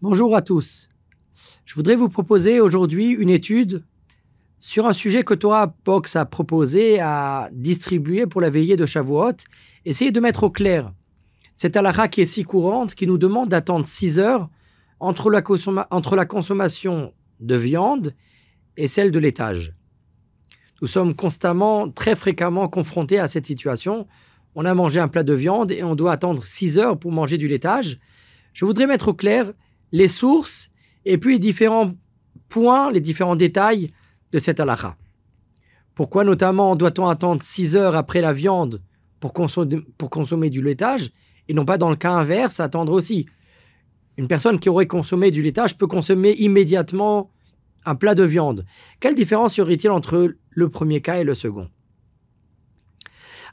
Bonjour à tous. Je voudrais vous proposer aujourd'hui une étude sur un sujet que Torah Box a proposé à distribuer pour la veillée de Shavuot. Essayez de mettre au clair cette halakha qui est si courante, qui nous demande d'attendre 6 heures entre la consommation de viande et celle de laitage. Nous sommes constamment, très fréquemment confrontés à cette situation. On a mangé un plat de viande et on doit attendre 6 heures pour manger du laitage. Je voudrais mettre au clair les sources et puis les différents points, les différents détails de cette halakha. Pourquoi notamment doit-on attendre 6 heures après la viande pour consommer du laitage et non pas dans le cas inverse, attendre aussi? Une personne qui aurait consommé du laitage peut consommer immédiatement un plat de viande. Quelle différence y aurait-il entre le premier cas et le second?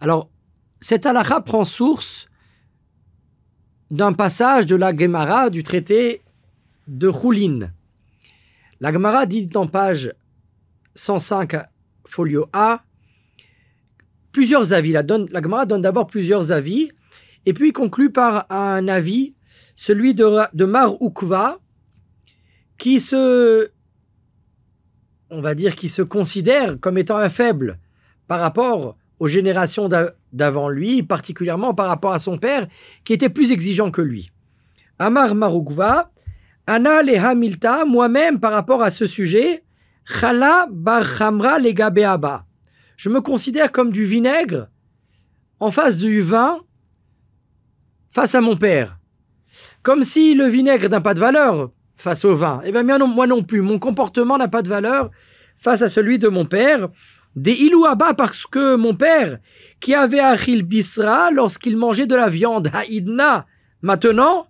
Alors, cette halakha prend source d'un passage de la Gemara du traité de Choulin. La Gemara dit dans page 105, folio A, plusieurs avis. La Gemara donne d'abord plusieurs avis, et puis conclut par un avis, celui de Mar Ukva, qui se considère comme étant un faible par rapport aux générations d'avant lui, particulièrement par rapport à son père, qui était plus exigeant que lui. Amar Marukva, Ana leha milta, moi-même par rapport à ce sujet, Chala bar chamra lega beaba. Je me considère comme du vinaigre en face du vin, face à mon père. Comme si le vinaigre n'a pas de valeur face au vin. Eh bien, moi non plus. Mon comportement n'a pas de valeur face à celui de mon père. Des ilou abba, parce que mon père, qui avait achil bisra lorsqu'il mangeait de la viande, haïdna, maintenant,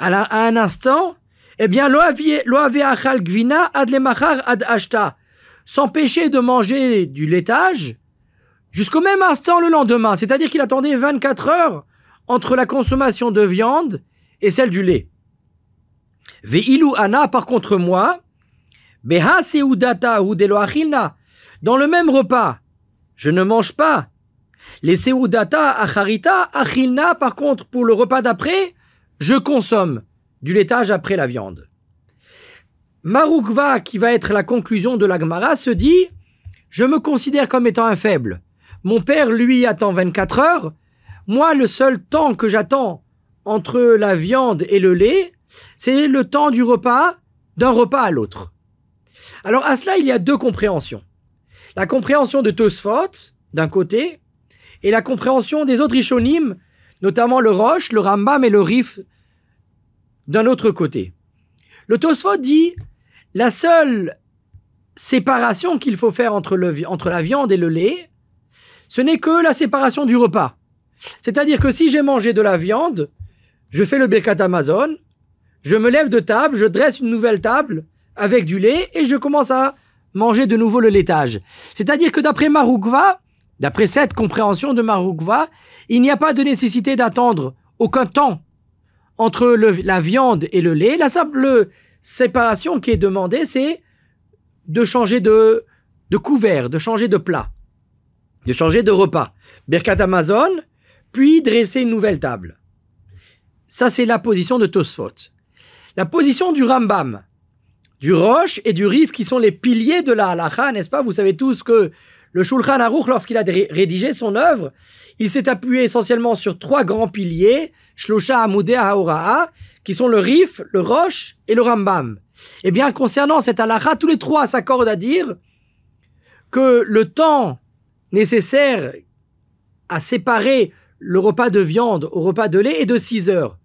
à un instant, eh bien, lo avait achal gvina ad lemachar ad ashta, s'empêcher de manger du laitage jusqu'au même instant le lendemain. C'est-à-dire qu'il attendait 24 heures entre la consommation de viande et celle du lait. Ve'ilu ana, par contre moi, beha seudata ou delo achilna, dans le même repas, je ne mange pas. Les seudata acharita achilna, par contre, pour le repas d'après, je consomme du laitage après la viande. Marukva, qui va être la conclusion de la Gemara, se dit, je me considère comme étant un faible. Mon père, lui, attend 24 heures. Moi, le seul temps que j'attends entre la viande et le lait, c'est le temps du repas, d'un repas à l'autre. Alors, à cela, il y a deux compréhensions. La compréhension de Tosfot, d'un côté, et la compréhension des autres Rishonim, notamment le Rosh, le Rambam et le Rif, d'un autre côté. Le Tosfot dit, la seule séparation qu'il faut faire entre la viande et le lait, ce n'est que la séparation du repas. C'est-à-dire que si j'ai mangé de la viande, je fais le Birkat Hamazon, je me lève de table, je dresse une nouvelle table avec du lait et je commence à manger de nouveau le laitage. C'est-à-dire que d'après Marukva, d'après cette compréhension de Marukva, il n'y a pas de nécessité d'attendre aucun temps entre la viande et le lait. La simple séparation qui est demandée, c'est de changer de couvert, de changer de plat, de changer de repas. Birkat Hamazon, puis dresser une nouvelle table. Ça, c'est la position de Tosfot. La position du Rambam, du Rosh et du Rif, qui sont les piliers de la halakha, n'est-ce pas? Vous savez tous que le Shulchan Aruch, lorsqu'il a rédigé son œuvre, il s'est appuyé essentiellement sur 3 grands piliers, Shlosha Amudei HaHora'a, qui sont le Rif, le Rosh et le Rambam. Eh bien, concernant cette halakha, tous les 3 s'accordent à dire que le temps nécessaire à séparer le repas de viande au repas de lait est de 6 heures.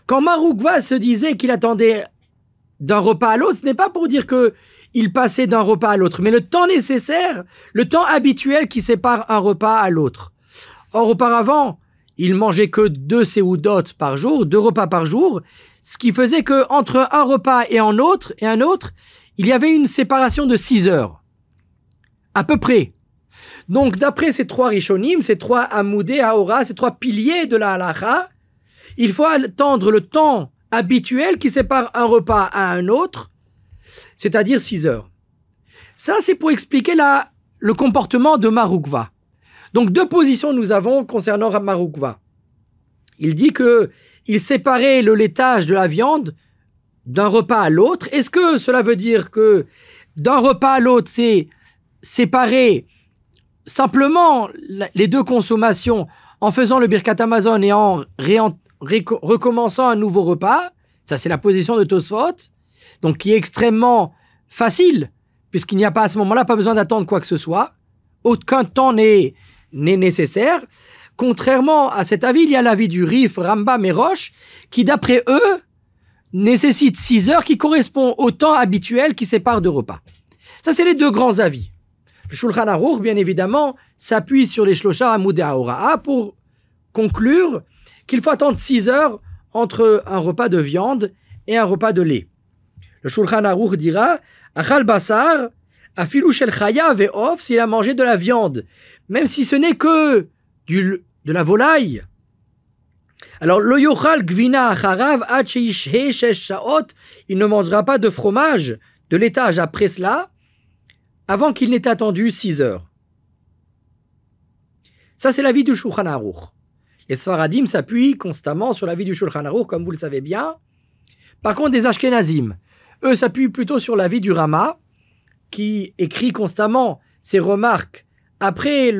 Quand Marukva se disait qu'il attendait d'un repas à l'autre, ce n'est pas pour dire qu'il passait d'un repas à l'autre, mais le temps nécessaire, le temps habituel qui sépare un repas à l'autre. Or, auparavant, il mangeait que 2 séoudot par jour, 2 repas par jour, ce qui faisait que entre un repas et un autre, il y avait une séparation de 6 heures. À peu près. Donc, d'après ces 3 Rishonim, ces 3 Amudei HaHora, ces 3 piliers de la halakha, il faut attendre le temps habituel qui sépare un repas à un autre, c'est-à-dire 6 heures. Ça, c'est pour expliquer le comportement de Marukva. Donc, 2 positions nous avons concernant Marukva. Il dit que il séparait le laitage de la viande d'un repas à l'autre. Est-ce que cela veut dire que d'un repas à l'autre, c'est séparer simplement les deux consommations en faisant le Birkat Hamazon et en recommençant un nouveau repas? Ça, c'est la position de Tosfot, donc qui est extrêmement facile, puisqu'il n'y a pas à ce moment-là pas besoin d'attendre quoi que ce soit. Aucun temps n'est nécessaire. Contrairement à cet avis, il y a l'avis du Rif, Rambam et Roche, qui d'après eux, nécessite 6 heures, qui correspond au temps habituel qui sépare deux repas. Ça, c'est les deux grands avis. Le Shulchan Aruch, bien évidemment, s'appuie sur les Shlosha Amoudei Haora'a pour conclure qu'il faut attendre 6 heures entre un repas de viande et un repas de lait. Le Shulchan Aruch dira Achal basar, afilu shel chaya ve'of, s'il a mangé de la viande, même si ce n'est que de la volaille. Alors, lo yochal gvina acharav ad sheishhe shesh shaot, il ne mangera pas de fromage de laitage après cela, avant qu'il n'ait attendu 6 heures. Ça, c'est l'avis du Shulchan Aruch. Les Sfaradim s'appuient constamment sur l'avis du Shulchan Aruch, comme vous le savez bien. Par contre, des Ashkenazim, eux s'appuient plutôt sur l'avis du Rama, qui écrit constamment ses remarques après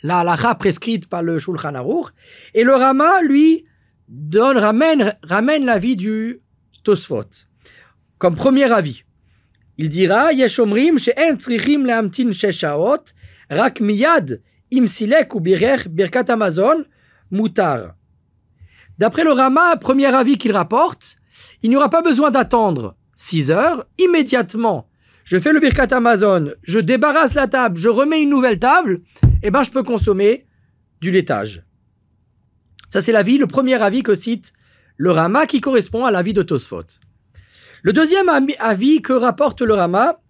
la halakha prescrite par le Shulchan Aruch, et le Rama, lui, ramène l'avis du Tosfot. Comme premier avis, il dira Yeshomrim she'en tzrichim lehamtin shesh shaot, rak miyad im silek ou birkat Hamazon mutar. D'après le Rama, premier avis qu'il rapporte, il n'y aura pas besoin d'attendre 6 heures, immédiatement. Je fais le Birkat Hamazon, je débarrasse la table, je remets une nouvelle table, et ben je peux consommer du laitage. Ça, c'est le premier avis que cite le Rama, qui correspond à l'avis de Tosfot. Le deuxième avis que rapporte le Rama,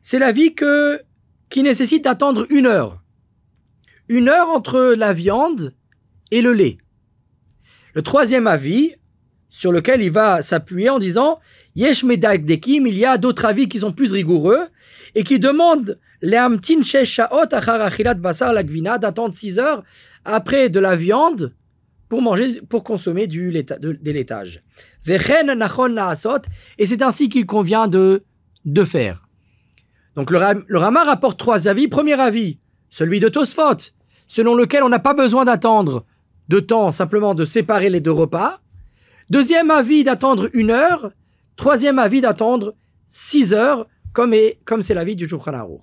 c'est l'avis qui nécessite d'attendre 1 heure. 1 heure entre la viande et le lait. Le troisième avis, sur lequel il va s'appuyer en disant Yesh medak dekim, il y a d'autres avis qui sont plus rigoureux et qui demandent lehamtin shesh shaot achar achilat basar lagvina, d'attendre 6 heures après de la viande pour consommer des laitages. Vechen nachon naasot, et c'est ainsi qu'il convient de faire. Donc le Rama rapporte 3 avis. Premier avis, celui de Tosfot, selon lequel on n'a pas besoin d'attendre de temps, simplement de séparer les deux repas. Deuxième avis d'attendre 1 heure. Troisième avis d'attendre 6 heures, comme c'est l'avis du Shulchan Aruch.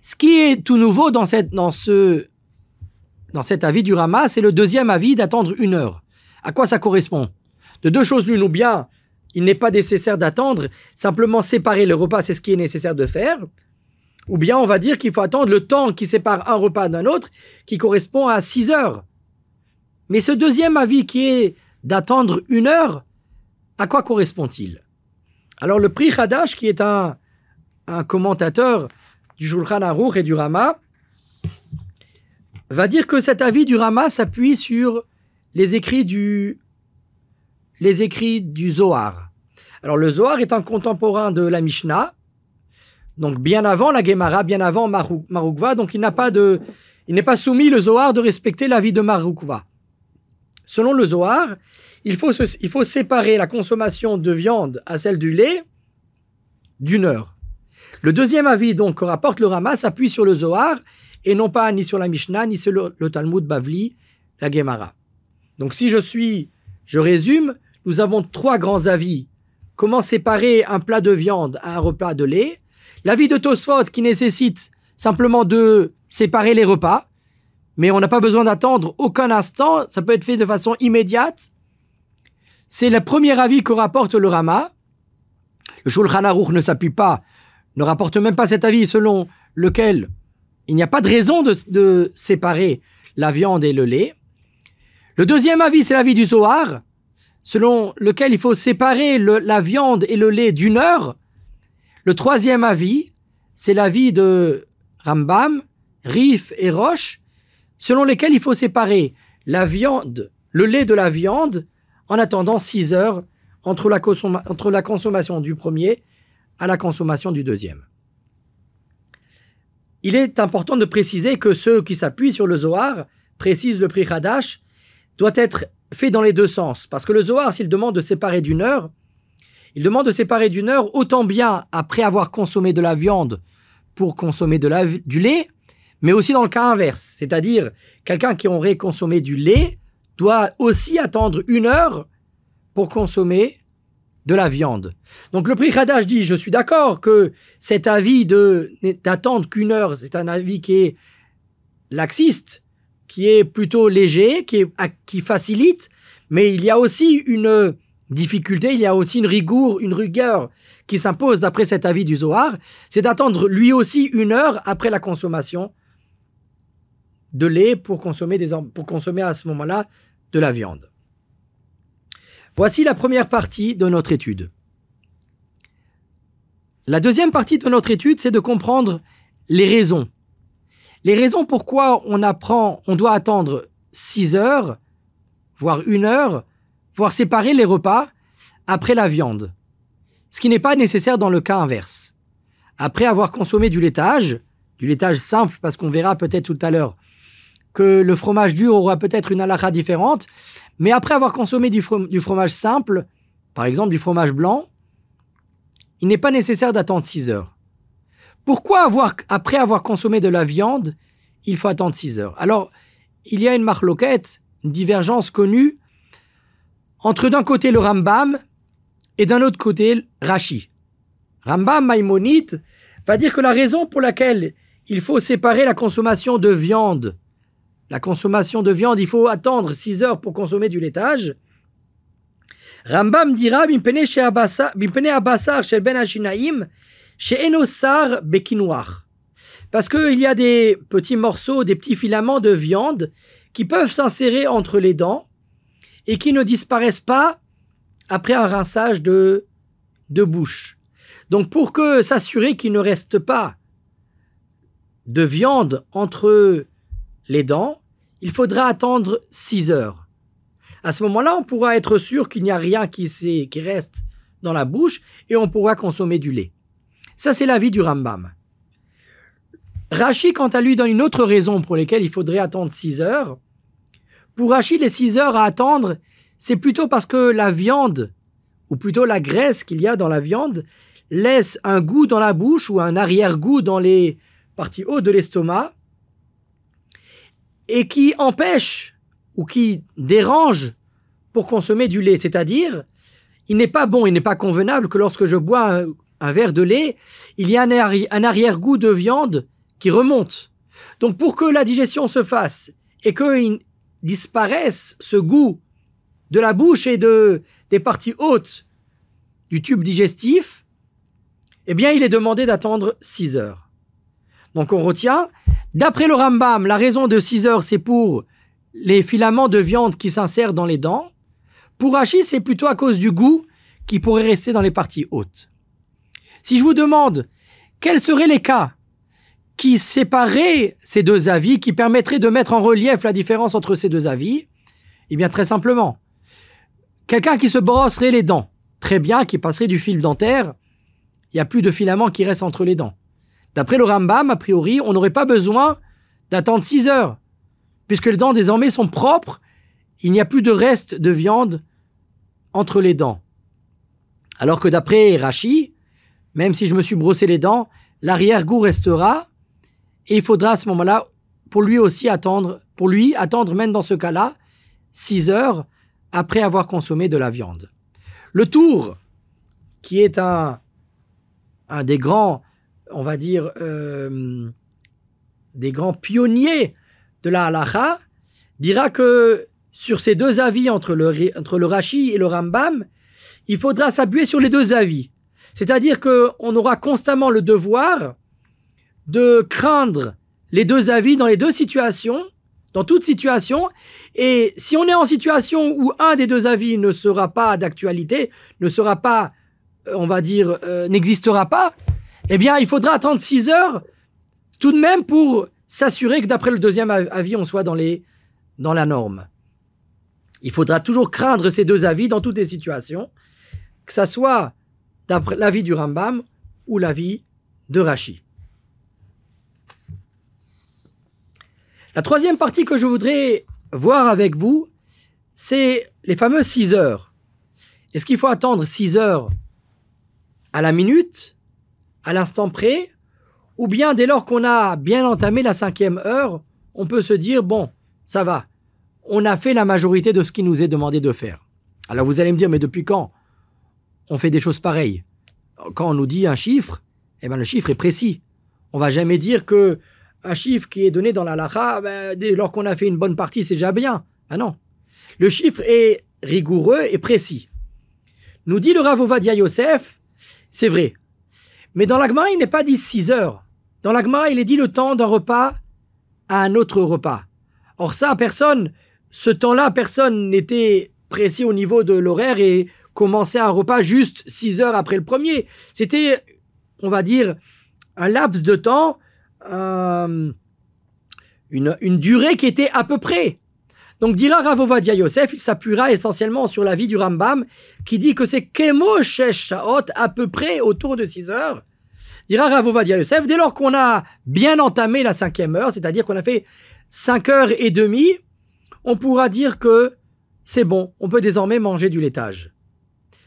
Ce qui est tout nouveau dans cet avis du Rama, c'est le deuxième avis d'attendre 1 heure. À quoi ça correspond? De deux choses l'une, ou bien il n'est pas nécessaire d'attendre, simplement séparer le repas, c'est ce qui est nécessaire de faire, ou bien on va dire qu'il faut attendre le temps qui sépare un repas d'un autre, qui correspond à 6 heures. Mais ce deuxième avis qui est d'attendre 1 heure, à quoi correspond-il? Alors le Pri Hadash, qui est un commentateur du Shulchan Aruch et du Rama, va dire que cet avis du Rama s'appuie sur les écrits du Zohar. Alors le Zohar est un contemporain de la Mishnah, donc bien avant la Gemara, bien avant Marukva, donc il n'est pas soumis, le Zohar, de respecter l'avis de Marukva. Selon le Zohar, il faut séparer la consommation de viande à celle du lait d'1 heure. Le deuxième avis donc que rapporte le Rama s'appuie sur le Zohar et non pas ni sur la Mishnah ni sur le Talmud Bavli, la Gemara. Donc si je résume, nous avons 3 grands avis. Comment séparer un plat de viande à un repas de lait? L'avis de Tosfot qui nécessite simplement de séparer les repas, mais on n'a pas besoin d'attendre aucun instant, ça peut être fait de façon immédiate. C'est le premier avis que rapporte le Rama. Le Shulchan Aruch ne rapporte même pas cet avis selon lequel il n'y a pas de raison de séparer la viande et le lait. Le deuxième avis, c'est l'avis du Zohar, selon lequel il faut séparer la viande et le lait d'1 heure. Le troisième avis, c'est l'avis de Rambam, Rif et Roche, selon lesquels il faut séparer la viande, le lait de la viande, en attendant 6 heures entre la consommation du premier à la consommation du deuxième. Il est important de préciser que ceux qui s'appuient sur le Zohar, précise le Pri Hadash, doit être fait dans les deux sens. Parce que le Zohar, s'il demande de séparer d'une heure, il demande de séparer d'une heure autant bien après avoir consommé de la viande pour consommer du lait, mais aussi dans le cas inverse. C'est-à-dire, quelqu'un qui aurait consommé du lait doit aussi attendre 1 heure pour consommer de la viande. Donc le Pri Hadash dit, je suis d'accord que cet avis d'attendre qu'1 heure, c'est un avis qui est laxiste, qui est plutôt léger, qui facilite, mais il y a aussi une difficulté, il y a aussi une rigueur qui s'impose d'après cet avis du Zohar, c'est d'attendre lui aussi 1 heure après la consommation de lait pour consommer à ce moment-là de la viande. Voici la première partie de notre étude. La deuxième partie de notre étude, c'est de comprendre les raisons. Les raisons pourquoi on doit attendre 6 heures, voire 1 heure, voire séparer les repas après la viande. Ce qui n'est pas nécessaire dans le cas inverse. Après avoir consommé du laitage simple, parce qu'on verra peut-être tout à l'heure que le fromage dur aura peut-être une halakha différente, mais après avoir consommé du fromage simple, par exemple du fromage blanc, il n'est pas nécessaire d'attendre 6 heures. Pourquoi après avoir consommé de la viande, il faut attendre 6 heures? Alors, il y a une marloquette, une divergence connue, entre d'un côté le Rambam et d'un autre côté Rashi. Rambam Maïmonide va dire que la raison pour laquelle il faut séparer la consommation de viande, il faut attendre 6 heures pour consommer du laitage. Rambam dira bimpene abasar shel ben hashinaim she'enosar bekinoir. Parce qu'il y a des petits morceaux, des petits filaments de viande qui peuvent s'insérer entre les dents et qui ne disparaissent pas après un rinçage de bouche. Donc pour s'assurer qu'il ne reste pas de viande entre les dents, il faudra attendre 6 heures. À ce moment-là, on pourra être sûr qu'il n'y a rien qui reste dans la bouche et on pourra consommer du lait. Ça, c'est l'avis du Rambam. Rashi, quant à lui, donne une autre raison pour laquelle il faudrait attendre 6 heures. Pour Rashi, les 6 heures à attendre, c'est plutôt parce que la viande, ou plutôt la graisse qu'il y a dans la viande, laisse un goût dans la bouche ou un arrière-goût dans les parties hautes de l'estomac et qui empêche ou qui dérange pour consommer du lait. C'est-à-dire, il n'est pas bon, il n'est pas convenable que lorsque je bois un verre de lait, il y a un arrière-goût de viande qui remonte. Donc pour que la digestion se fasse et qu'il disparaisse ce goût de la bouche et des parties hautes du tube digestif, eh bien il est demandé d'attendre 6 heures. Donc on retient, d'après le Rambam, la raison de 6 heures, c'est pour les filaments de viande qui s'insèrent dans les dents. Pour Rashi, c'est plutôt à cause du goût qui pourrait rester dans les parties hautes. Si je vous demande quels seraient les cas qui sépareraient ces deux avis, qui permettraient de mettre en relief la différence entre ces deux avis, eh bien très simplement, quelqu'un qui se brosserait les dents, très bien, qui passerait du fil dentaire, il n'y a plus de filaments qui restent entre les dents. D'après le Rambam, a priori, on n'aurait pas besoin d'attendre 6 heures, puisque les dents désormais sont propres, il n'y a plus de reste de viande entre les dents. Alors que d'après Rashi, même si je me suis brossé les dents, l'arrière-goût restera, et il faudra à ce moment-là, pour lui attendre même dans ce cas-là, 6 heures après avoir consommé de la viande. Le Tour, qui est un des grands, on va dire, des grands pionniers de la halakha, dira que sur ces deux avis entre le Rashi et le Rambam, il faudra s'appuyer sur les deux avis. C'est-à-dire qu'on aura constamment le devoir de craindre les deux avis dans les deux situations, dans toute situation, et si on est en situation où un des deux avis ne sera pas d'actualité, ne sera pas, on va dire, n'existera pas, eh bien, il faudra attendre 6 heures tout de même pour s'assurer que d'après le deuxième avis, on soit dans la norme. Il faudra toujours craindre ces deux avis dans toutes les situations, que ça soit d'après l'avis du Rambam ou l'avis de Rashi. La troisième partie que je voudrais voir avec vous, c'est les fameuses 6 heures. Est-ce qu'il faut attendre 6 heures à la minute, à l'instant près, ou bien dès lors qu'on a bien entamé la 5e heure, on peut se dire, bon, ça va, on a fait la majorité de ce qui nous est demandé de faire. Alors vous allez me dire, mais depuis quand on fait des choses pareilles? Quand on nous dit un chiffre, eh ben le chiffre est précis. On va jamais dire que un chiffre qui est donné dans la halakha, dès lors qu'on a fait une bonne partie, c'est déjà bien. Ah non. Le chiffre est rigoureux et précis. Nous dit le Rav Ovadia Yosef, c'est vrai. Mais dans la Gemara, il n'est pas dit 6 heures. Dans la Gemara, il est dit le temps d'un repas à un autre repas. Or ça, ce temps-là, personne n'était précis au niveau de l'horaire et commençait un repas juste 6 heures après le premier. C'était, on va dire, un laps de temps, une durée qui était à peu près. Donc, dira Rav Ovadia Yosef, il s'appuiera essentiellement sur l'avis du Rambam, qui dit que c'est Kemo Shesh Shaot, à peu près autour de 6 heures. Dira Rav Ovadia Yosef, dès lors qu'on a bien entamé la 5e heure, c'est-à-dire qu'on a fait 5 heures et demie, on pourra dire que c'est bon, on peut désormais manger du laitage.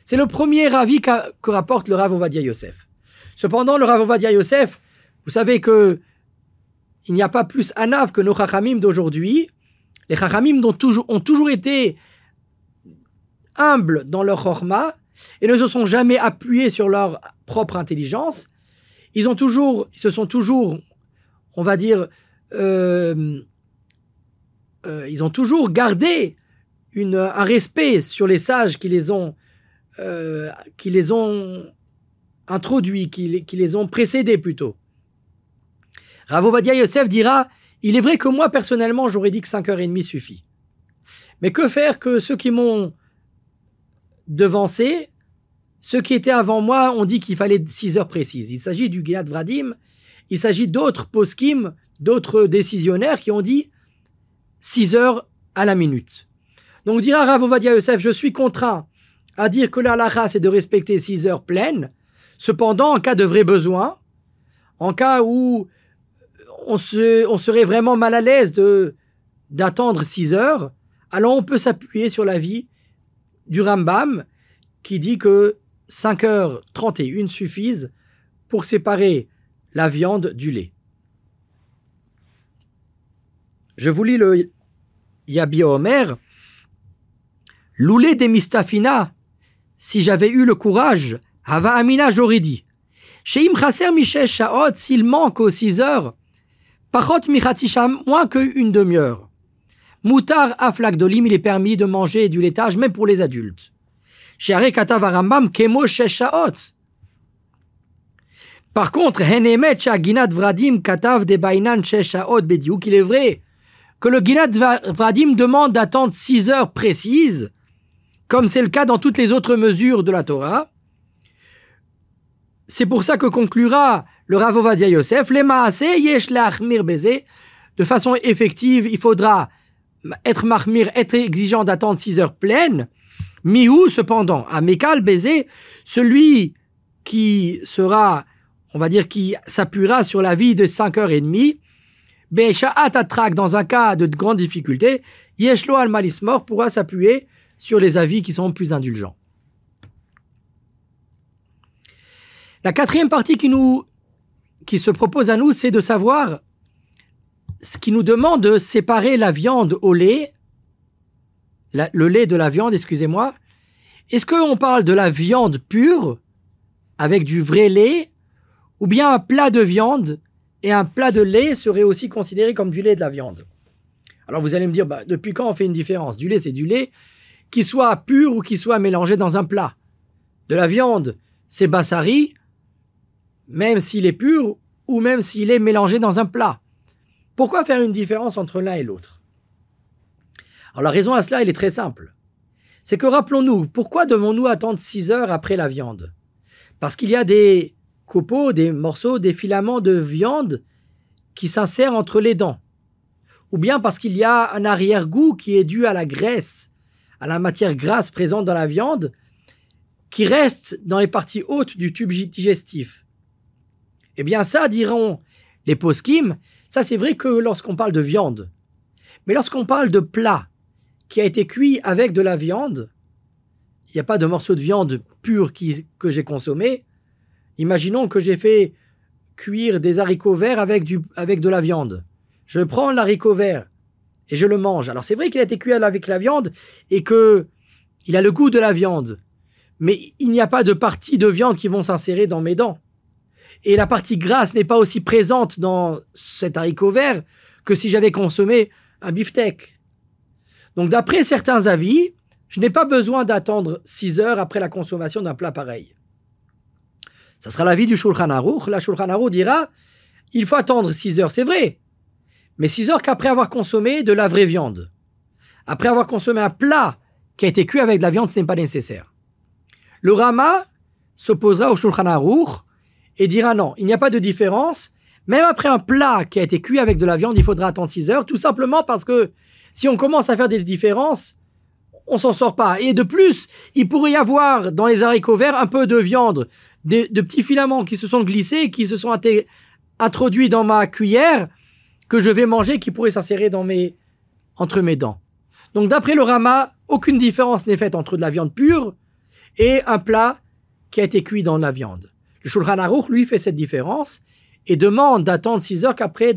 C'est le premier avis que rapporte le Rav Ovadia Yosef. Cependant, le Rav Ovadia Yosef, vous savez que il n'y a pas plus anav que nos chachamim d'aujourd'hui. Les chachamim ont toujours été humbles dans leur chorma et ne se sont jamais appuyés sur leur propre intelligence. Ils se sont toujours, on va dire, ils ont toujours gardé un respect sur les sages qui les ont introduits, qui les ont précédés plutôt. Rav Ovadia Yosef dira, il est vrai que moi, personnellement, j'aurais dit que 5h30 suffit. Mais que faire que ceux qui m'ont devancé, ceux qui étaient avant moi, ont dit qu'il fallait 6 heures précises. Il s'agit du Gilad Vradim, il s'agit d'autres poskim, d'autres décisionnaires qui ont dit 6 heures à la minute. Donc dira Rav Ovadia Yosef, je suis contraint à dire que la halakha, c'est de respecter 6 heures pleines. Cependant, en cas de vrai besoin, en cas où on serait vraiment mal à l'aise d'attendre 6 heures, alors on peut s'appuyer sur l'avis du Rambam qui dit que 5h31 suffisent pour séparer la viande du lait. Je vous lis le Yabi Omer. Loulé des mistafina, si j'avais eu le courage, Hava Amina, j'aurais dit. Sheim Chaser Michel Shaot, s'il manque aux 6 heures, Pachot Michatisha, moins qu'une demi-heure. Moutar Aflakdolim, il est permis de manger du laitage, même pour les adultes. Share Katav Rambam, Kemo Shaot. Par contre, Henemet Ginat Vradim Katav de Bainan Shaot Bediuk, il est vrai que le Ginat Vradim demande d'attendre 6 heures précises, comme c'est le cas dans toutes les autres mesures de la Torah. C'est pour ça que conclura le Rav Ovadia Yosef, les maaseh yesh lachmir bezeh, de façon effective, il faudra être mahmir, être exigeant d'attendre 6 heures pleines. Mihu, cependant, à Mekal bezeh, celui qui sera, on va dire, qui s'appuiera sur la vie de 5h30, Be'sha'at atrak, dans un cas de grande difficulté, yeshlo al malismor pourra s'appuyer sur les avis qui sont plus indulgents. La 4e partie qui se propose à nous, c'est de savoir ce qui nous demande de séparer la viande au lait, le lait de la viande, excusez-moi. Est-ce qu'on parle de la viande pure, avec du vrai lait, ou bien un plat de viande et un plat de lait serait aussi considéré comme du lait de la viande? Alors vous allez me dire, depuis quand on fait une différence? Du lait, c'est du lait, qu'il soit pur ou qu'il soit mélangé dans un plat. De la viande, c'est bassari, même s'il est pur ou même s'il est mélangé dans un plat. Pourquoi faire une différence entre l'un et l'autre? Alors la raison à cela, elle est très simple. C'est que rappelons-nous, pourquoi devons-nous attendre 6 heures après la viande? Parce qu'il y a des copeaux, des morceaux, des filaments de viande qui s'insèrent entre les dents. Ou bien parce qu'il y a un arrière-goût qui est dû à la graisse, à la matière grasse présente dans la viande, qui reste dans les parties hautes du tube digestif. Eh bien ça, diront les poskim, ça c'est vrai que lorsqu'on parle de viande. Mais lorsqu'on parle de plats qui a été cuit avec de la viande, il n'y a pas de morceau de viande pure que j'ai consommé. Imaginons que j'ai fait cuire des haricots verts avec de la viande. Je prends l'haricot vert et je le mange. Alors c'est vrai qu'il a été cuit avec la viande et qu'il a le goût de la viande. Mais il n'y a pas de partie de viande qui vont s'insérer dans mes dents. Et la partie grasse n'est pas aussi présente dans cet haricot vert que si j'avais consommé un beefsteak. Donc d'après certains avis, je n'ai pas besoin d'attendre 6 heures après la consommation d'un plat pareil. Ça sera l'avis du Shulchan Aruch. La Shulchan Aruch dira, il faut attendre 6 heures, c'est vrai. Mais 6 heures qu'après avoir consommé de la vraie viande. Après avoir consommé un plat qui a été cuit avec de la viande, ce n'est pas nécessaire. Le Rama s'opposera au Shulchan Aruch et dira non, il n'y a pas de différence. Même après un plat qui a été cuit avec de la viande, il faudra attendre 6 heures, tout simplement parce que si on commence à faire des différences, on s'en sort pas. Et de plus, il pourrait y avoir dans les haricots verts un peu de viande, de petits filaments qui se sont glissés, qui se sont introduits dans ma cuillère, que je vais manger, qui pourraient s'insérer entre mes dents. Donc d'après le Rama, aucune différence n'est faite entre de la viande pure et un plat qui a été cuit dans la viande. Le Shulchan Aruch, lui, fait cette différence et demande d'attendre 6 heures après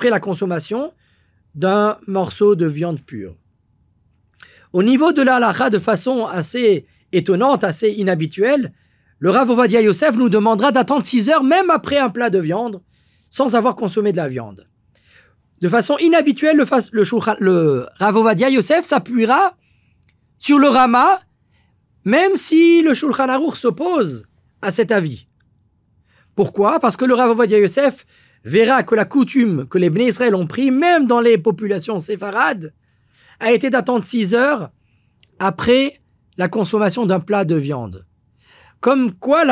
la consommation d'un morceau de viande pure. Au niveau de la halakha, de façon assez étonnante, assez inhabituelle, le Rav Ovadia Yosef nous demandera d'attendre 6 heures même après un plat de viande, sans avoir consommé de la viande. De façon inhabituelle, le Rav Ovadia Yosef s'appuiera sur le Rama, même si le Shulchan Aruch s'oppose à cet avis. Pourquoi? Parce que le Rav Ovadia Yosef verra que la coutume que les Bnei Israël ont pris, même dans les populations séfarades, a été d'attendre 6 heures après la consommation d'un plat de viande. Comme quoi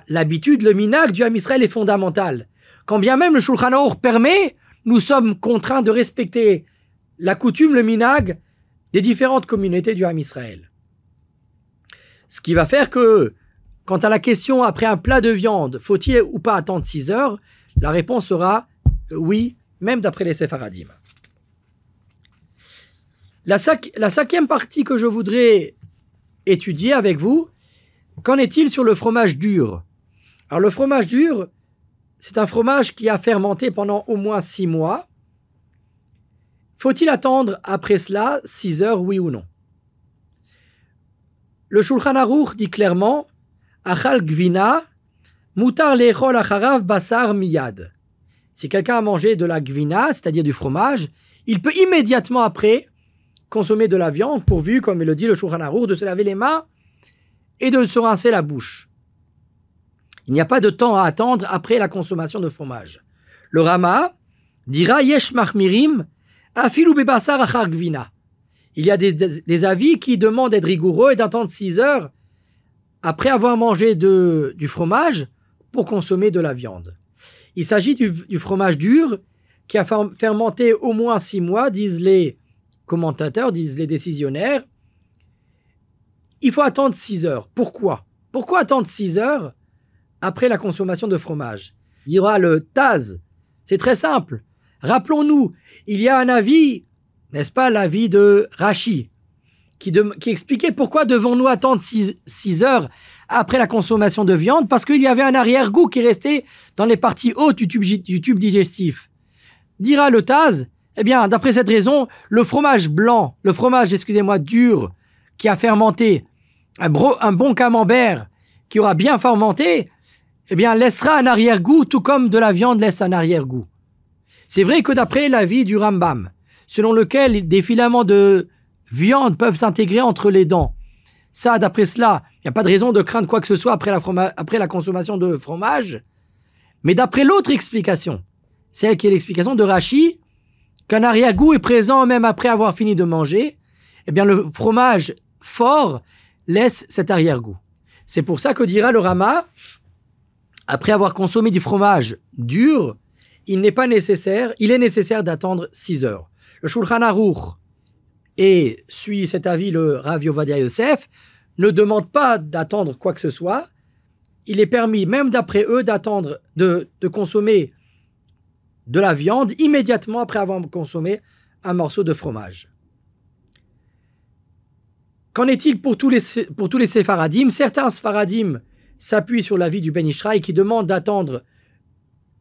l'habitude, le minhag du Ham Israël est fondamental. Quand bien même le Shulchan Aruch permet, nous sommes contraints de respecter la coutume, le minhag des différentes communautés du Ham Israël. Ce qui va faire que, quant à la question après un plat de viande, faut-il ou pas attendre 6 heures, la réponse sera oui, même d'après les Séfaradim. La cinquième partie que je voudrais étudier avec vous, qu'en est-il sur le fromage dur? Alors le fromage dur, c'est un fromage qui a fermenté pendant au moins 6 mois. Faut-il attendre après cela 6 heures, oui ou non? Le Shulchan Aruch dit clairement Achal gvina, mutar lechol acharav basar miyad. Si quelqu'un a mangé de la gvina, c'est-à-dire du fromage, il peut immédiatement après consommer de la viande, pourvu, comme le dit le Shulchan Aruch, de se laver les mains et de se rincer la bouche. Il n'y a pas de temps à attendre après la consommation de fromage. Le Rama dira Yesh machmirim afilu bebasar achar gvina. Il y a des avis qui demandent d'être rigoureux et d'attendre 6 heures après avoir mangé du fromage pour consommer de la viande. Il s'agit du fromage dur qui a fermenté au moins 6 mois, disent les commentateurs, disent les décisionnaires. Il faut attendre 6 heures. Pourquoi? Pourquoi attendre 6 heures après la consommation de fromage? Il y aura le Taz. C'est très simple. Rappelons-nous, il y a un avis, n'est-ce pas, l'avis de Rashi, qui expliquait pourquoi devons-nous attendre 6 heures après la consommation de viande, parce qu'il y avait un arrière-goût qui restait dans les parties hautes du tube digestif. Dira le Taz, eh bien, d'après cette raison, le fromage blanc, dur, qui a fermenté, un bon camembert qui aura bien fermenté, eh bien, laissera un arrière-goût, tout comme de la viande laisse un arrière-goût. C'est vrai que d'après l'avis du Rambam, selon lequel des filaments de viande peuvent s'intégrer entre les dents, ça, d'après cela, il n'y a pas de raison de craindre quoi que ce soit après la consommation de fromage. Mais d'après l'autre explication, celle qui est l'explication de Rashi, qu'un arrière-goût est présent même après avoir fini de manger, eh bien, le fromage fort laisse cet arrière-goût. C'est pour ça que dira le Rama, après avoir consommé du fromage dur, il est nécessaire d'attendre 6 heures. Le Shulchan Aruch, et suit cet avis le Rav Ovadia Yosef, ne demande pas d'attendre quoi que ce soit. Il est permis, même d'après eux, d'attendre, de consommer de la viande immédiatement après avoir consommé un morceau de fromage. Qu'en est-il pour tous les séfaradim? Certains séfaradim s'appuient sur l'avis du Ben Ishraï qui demande d'attendre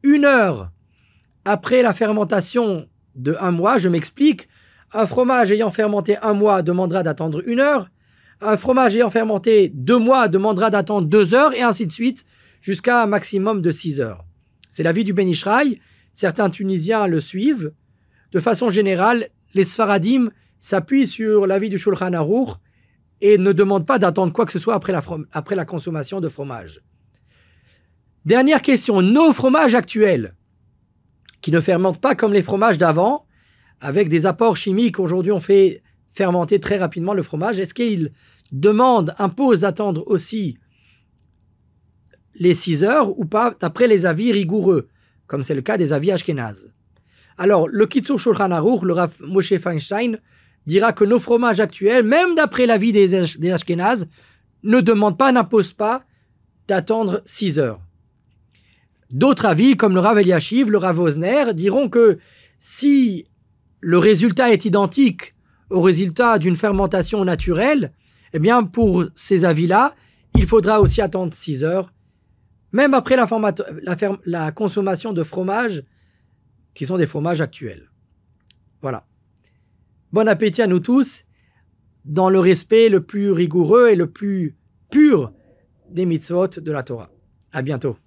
1 heure après la fermentation de 1 mois. Je m'explique. Un fromage ayant fermenté 1 mois demandera d'attendre 1 heure. Un fromage ayant fermenté 2 mois demandera d'attendre 2 heures, et ainsi de suite, jusqu'à un maximum de 6 heures. C'est l'avis du Ben Ishraï. Certains Tunisiens le suivent. De façon générale, les Sfaradim s'appuient sur l'avis du Shulchan Aruch et ne demandent pas d'attendre quoi que ce soit après la consommation de fromage. Dernière question. Nos fromages actuels, qui ne fermentent pas comme les fromages d'avant, avec des apports chimiques, aujourd'hui on fait fermenter très rapidement le fromage, est-ce qu'ils imposent d'attendre aussi les 6 heures ou pas, d'après les avis rigoureux, comme c'est le cas des avis Ashkenaz? Alors, le Kitzur Shulchan Aruch, le Rav Moshe Feinstein, dira que nos fromages actuels, même d'après l'avis des Ashkenaz, n'imposent pas d'attendre 6 heures. D'autres avis, comme le Rav Eliashiv, le Rav Osner, diront que si le résultat est identique au résultat d'une fermentation naturelle, eh bien, pour ces avis-là, il faudra aussi attendre 6 heures, même après la consommation de fromages qui sont des fromages actuels. Voilà. Bon appétit à nous tous, dans le respect le plus rigoureux et le plus pur des mitzvot de la Torah. À bientôt.